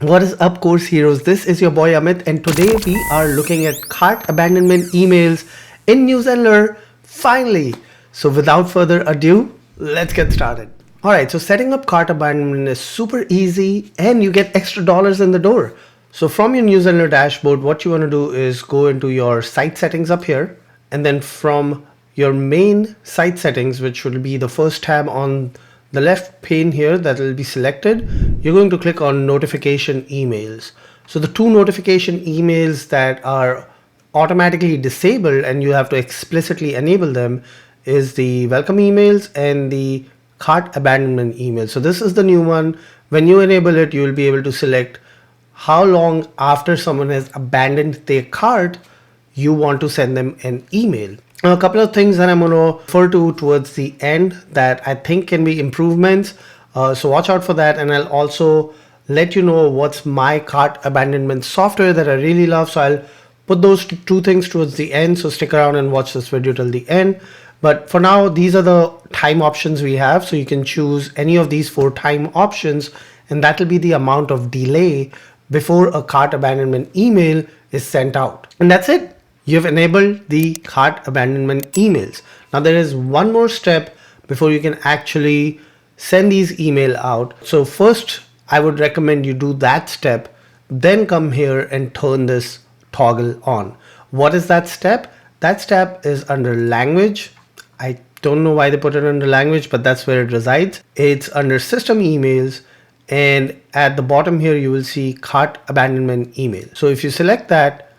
What is up, course heroes? This is your boy Amit, and today we are looking at cart abandonment emails in Zenler finally. So without further ado, let's get started. Alright, so setting up cart abandonment is super easy and you get extra dollars in the door. So from your Zenler dashboard, what you want to do is go into your site settings up here, and then from your main site settings, which will be the first tab on the left pane here that will be selected, you're going to click on notification emails. So the two notification emails that are automatically disabled and you have to explicitly enable them is the welcome emails and the cart abandonment email. So this is the new one. When you enable it, you will be able to select how long after someone has abandoned their cart you want to send them an email. Now, a couple of things that I'm going to refer to towards the end that I think can be improvements. So watch out for that, and I'll also let you know what's my cart abandonment software that I really love. So I'll put those two things towards the end. So stick around and watch this video till the end. But for now, these are the time options we have. So you can choose any of these 4 time options, and that will be the amount of delay before a cart abandonment email is sent out. And that's it. You've enabled the cart abandonment emails. Now there is one more step before you can actually send these email out. So first, I would recommend you do that step, then come here and turn this toggle on. What is that step? That step is under language. I don't know why they put it under language, but that's where it resides. It's under system emails, and at the bottom here you will see cart abandonment email. So if you select that,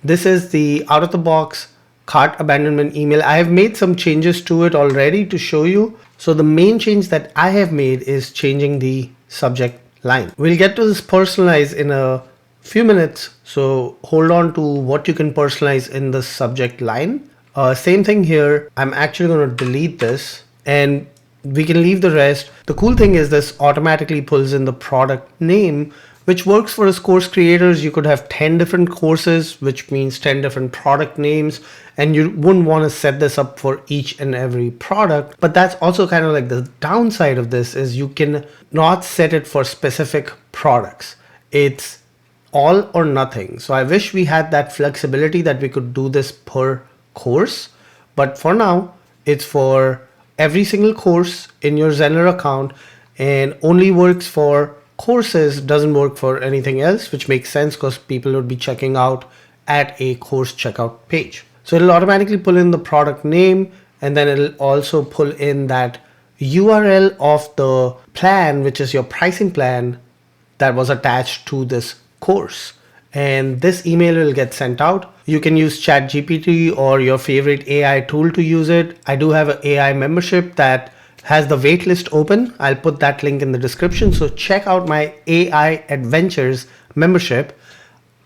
this is the out of the box cart abandonment email. I have made some changes to it already to show you. So the main change that I have made is changing the subject line. We'll get to this personalize in a few minutes. So hold on to what you can personalize in the subject line. Same thing here. I'm actually going to delete this and we can leave the rest. The cool thing is this automatically pulls in the product name, which works for us course creators. You could have 10 different courses, which means 10 different product names, and you wouldn't want to set this up for each and every product. But that's also kind of like the downside of this is you can not set it for specific products. It's all or nothing. So I wish we had that flexibility that we could do this per course, but for now it's for every single course in your Zenler account and only works for courses, doesn't work for anything else, which makes sense because people would be checking out at a course checkout page. So it'll automatically pull in the product name, and then it'll also pull in that URL of the plan, which is your pricing plan that was attached to this course. And this email will get sent out. You can use ChatGPT or your favorite AI tool to use it. I do have an AI membership that has the waitlist open. I'll put that link in the description. So check out my AI Adventures membership.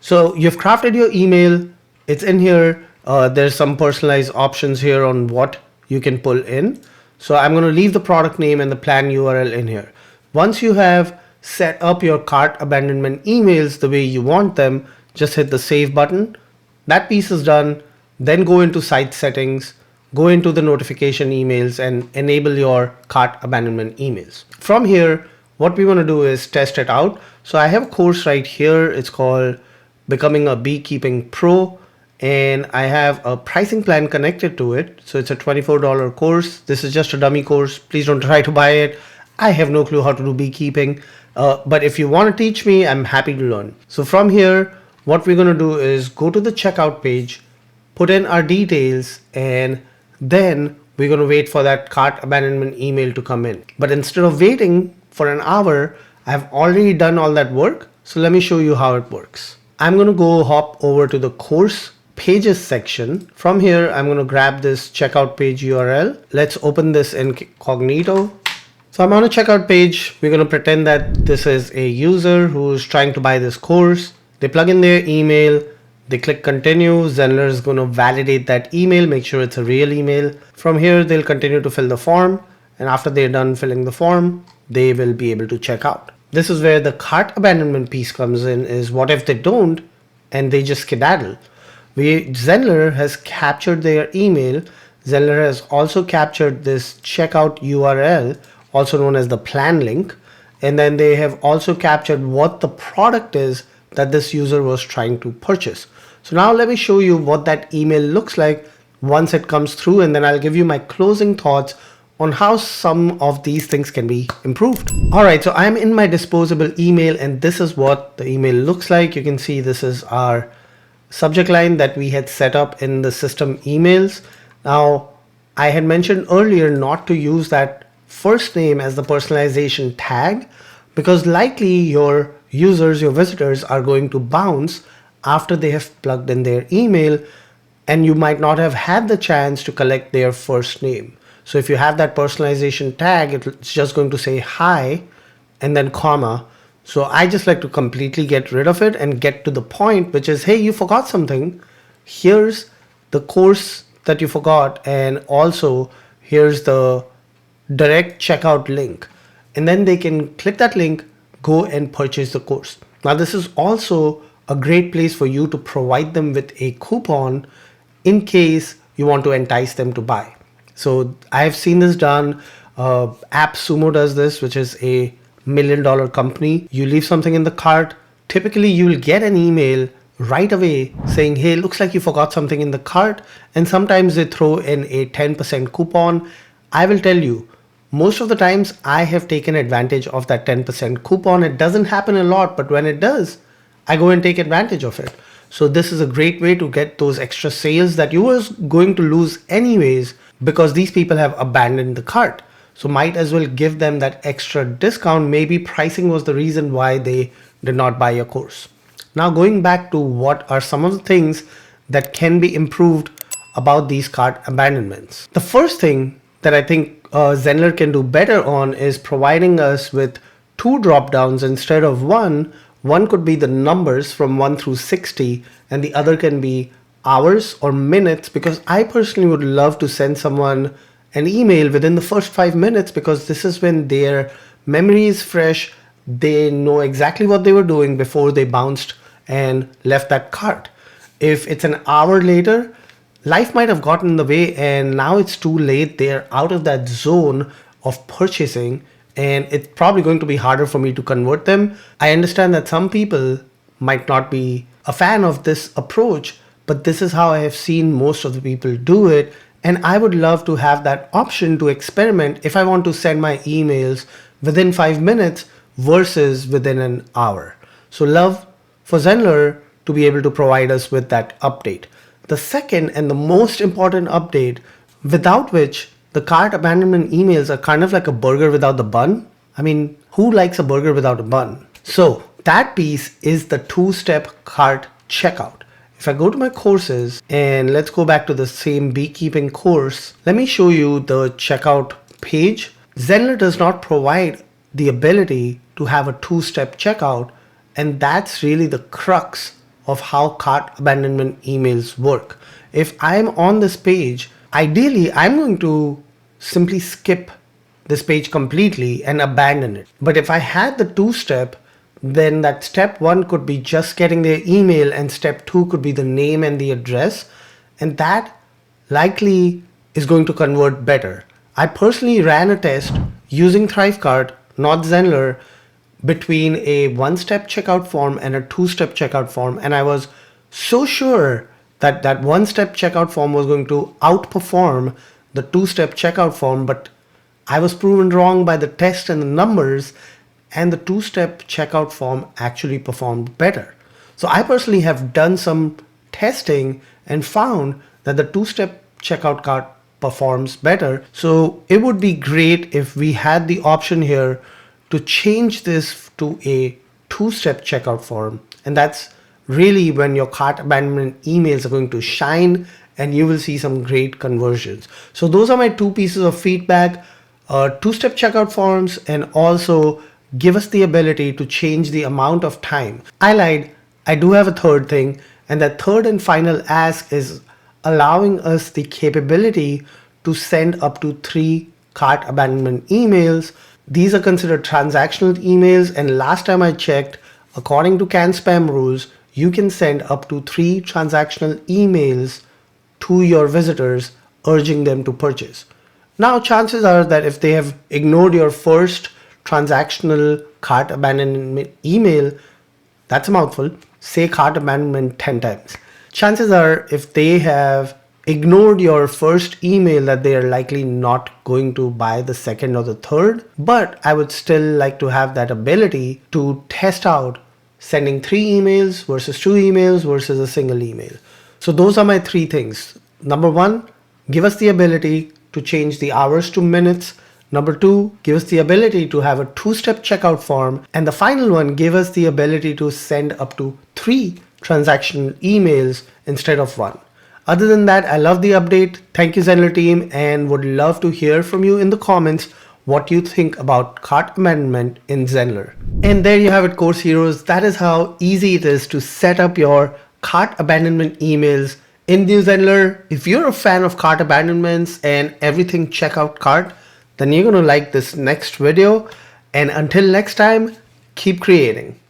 So you've crafted your email. It's in here. There's some personalized options here on what you can pull in. So I'm going to leave the product name and the plan URL in here. Once you have set up your cart abandonment emails the way you want them, just hit the save button. That piece is done. Then go into site settings, go into the notification emails and enable your cart abandonment emails. From here, what we want to do is test it out. So I have a course right here. It's called Becoming a Beekeeping Pro, and I have a pricing plan connected to it. So it's a $24 course. This is just a dummy course. Please don't try to buy it. I have no clue how to do beekeeping. But if you want to teach me, I'm happy to learn. So from here, what we're going to do is go to the checkout page, put in our details, and then we're going to wait for that cart abandonment email to come in. But instead of waiting for an hour, I've already done all that work. So let me show you how it works. I'm going to go hop over to the course pages section. From here, I'm going to grab this checkout page URL. Let's open this incognito. So I'm on a checkout page. We're going to pretend that this is a user who's trying to buy this course. They plug in their email. They click continue. Zenler is going to validate that email, make sure it's a real email. From here, they'll continue to fill the form. And after they're done filling the form, they will be able to check out. This is where the cart abandonment piece comes in, is what if they don't and they just skedaddle. Zenler has captured their email. Zenler has also captured this checkout URL, also known as the plan link, and then they have also captured what the product is that this user was trying to purchase. So now let me show you what that email looks like once it comes through, and then I'll give you my closing thoughts on how some of these things can be improved. All right, so I'm in my disposable email, and this is what the email looks like. You can see this is our subject line that we had set up in the system emails. Now, I had mentioned earlier not to use that first name as the personalization tag, because likely your users, your visitors are going to bounce after they have plugged in their email, and you might not have had the chance to collect their first name. So if you have that personalization tag, it's just going to say hi and then comma. So I just like to completely get rid of it and get to the point, which is, hey, you forgot something. Here's the course that you forgot, and also here's the direct checkout link. And then they can click that link, go and purchase the course. Now, this is also a great place for you to provide them with a coupon in case you want to entice them to buy. So I've seen this done. AppSumo does this, which is a $1 million company. You leave something in the cart. Typically, you'll get an email right away saying, hey, looks like you forgot something in the cart. And sometimes they throw in a 10% coupon. I will tell you, most of the times I have taken advantage of that 10% coupon. It doesn't happen a lot, but when it does, I go and take advantage of it. So this is a great way to get those extra sales that you was going to lose anyways, because these people have abandoned the cart. So might as well give them that extra discount. Maybe pricing was the reason why they did not buy your course. Now, going back to what are some of the things that can be improved about these cart abandonments. The first thing that I think Zenler can do better on is providing us with 2 drop downs instead of 1. One could be the numbers from 1 through 60, and the other can be hours or minutes, because I personally would love to send someone an email within the first 5 minutes, because this is when their memory is fresh. They know exactly what they were doing before they bounced and left that cart. If it's an hour later, life might have gotten in the way and now it's too late. They're out of that zone of purchasing, and it's probably going to be harder for me to convert them. I understand that some people might not be a fan of this approach, but this is how I have seen most of the people do it. And I would love to have that option to experiment if I want to send my emails within 5 minutes versus within an hour. So love for Zenler to be able to provide us with that update. The second and the most important update, without which the cart abandonment emails are kind of like a burger without the bun. I mean, who likes a burger without a bun? So that piece is the 2-step cart checkout. If I go to my courses, and let's go back to the same beekeeping course, let me show you the checkout page. Zenler does not provide the ability to have a 2-step checkout, and that's really the crux of how cart abandonment emails work. If I'm on this page, ideally I'm going to simply skip this page completely and abandon it. But if I had the 2-step, then that step 1 could be just getting their email, and step 2 could be the name and the address, and that likely is going to convert better. I personally ran a test using ThriveCart, not Zenler, between a 1-step checkout form and a 2-step checkout form, and I was so sure that that 1-step checkout form was going to outperform the 2-step checkout form, but I was proven wrong by the test and the numbers, and the 2-step checkout form actually performed better. So I personally have done some testing and found that the 2-step checkout cart performs better. So it would be great if we had the option here to change this to a 2-step checkout form. And that's really when your cart abandonment emails are going to shine, and you will see some great conversions. So those are my 2 pieces of feedback, 2-step checkout forms, and also give us the ability to change the amount of time. I lied, I do have a third thing, and that third and final ask is allowing us the capability to send up to 3 cart abandonment emails. These are considered transactional emails, and last time I checked, according to CAN spam rules, you can send up to 3 transactional emails to your visitors urging them to purchase. Now, chances are that if they have ignored your first transactional cart abandonment email, that's a mouthful, say cart abandonment 10 times. Chances are, if they have ignored your first email, that they are likely not going to buy the second or the third. But I would still like to have that ability to test out sending 3 emails versus 2 emails versus a single email. So those are my 3 things. Number 1, give us the ability to change the hours to minutes. Number 2, give us the ability to have a 2-step checkout form. And the final one, give us the ability to send up to 3 transactional emails instead of 1. Other than that, I love the update. Thank you, Zenler team, and would love to hear from you in the comments what you think about cart abandonment in Zenler. And there you have it, course heroes. That is how easy it is to set up your cart abandonment emails in New Zenler. If you're a fan of cart abandonments and everything checkout cart, then you're going to like this next video. And until next time, keep creating.